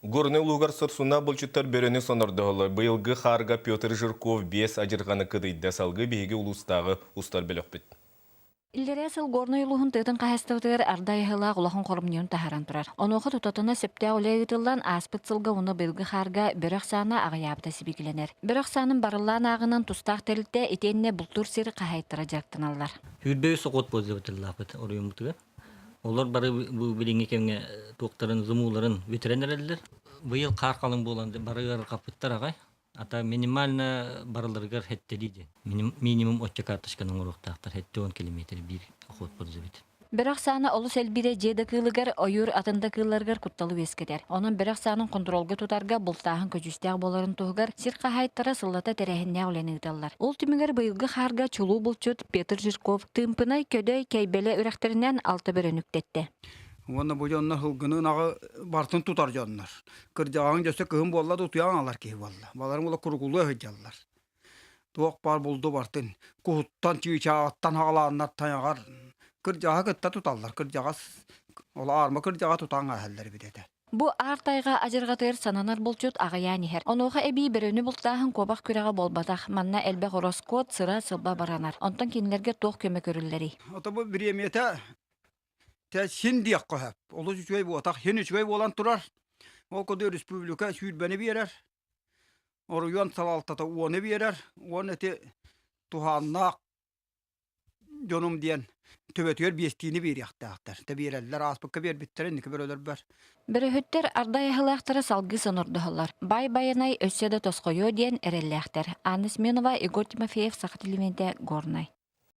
Горны улугар сорсуна болчуттар берені сонордығылы. Бұйылғы қарға Петр Жирков 5 ажырғаны кыдыйда салғы бейге улустағы устар белек бит. Иллере сыл горной улуһун тыытын каһастыбытыгар ардайыһыла улахан хоромньон таһаран турар. Онуха тутатына септэ олегытыллан аспыт сылга уны быйылгы харга бөрөх саана агаябыта сибигиленер. Бөрөх саанын барыллаан агынын тустаах терилте итенне бултур сири каһайтыра жактыналлар. Хүрбөй сокот пользовательлапыт орыйымтыгар. Олар бары бу билинге кемге доктарын зумуларын ветеринерлер. Быйыл кар калың болганда барыгар капыттар агай. Ата минимально барылыргар хеттелиди. Минимум отча карточканын уруктактар хетте 10 км бир охот пользователь. Бөрөх саана олус элбире жеда кыылыгар ойур атында кыыларгар кутталы вескедер. Онун бөрөх саанын контролга тутарга бултаахын көжүстәк боларын тугар сир каһайттара сыллата терехинне оленыгдаллар. Ул түмүгөр быйылгы харга чулуу булчут Петр Жирков тымпынай көдөй кейбеле үрәхтеринен 6 бөрөнүктетти. Онна бу жонна хылгынын ага бартын тутар жоннар. Кыржаган жөсө кыһын болла тутуян алар ки болла. Баларым ула кургулу höҗаллар. Туак бар булду бартын. Куттан чыйчааттан хагалааннар таягар. Кыржага кытта туталлар. Кыржагас ола арма кыржага тутан ахаллар бидете. Бу артайга ажыргатыр сананар болчут агаяниһер. Онуга эби берөнү бултаахын кобак күрәгә болбатах. Манна элбе хороскот сыра сылба баранар. Онтон кинилерге тох көмө көрүлләри. Ата бу биремете те син диyak кахап. Олу үчөй бу атак хин үчөй болан турар. Ол коды республика сүрбәне берер. Оруян салалтата уоны берер. Уоны те туханнак жонум диен төбөтөр бестини берияктактар. Те береллер аспыкка бер биттерин ник берөлөр бар. Бөрөһүттер ардайыһылаахтара салгы сонордоһоллар. Бай-байынай өссөдө тоскойо диен эреллээхтер. Анна Сменова, Игорь Тимофеев, Сахатилименте, Горной.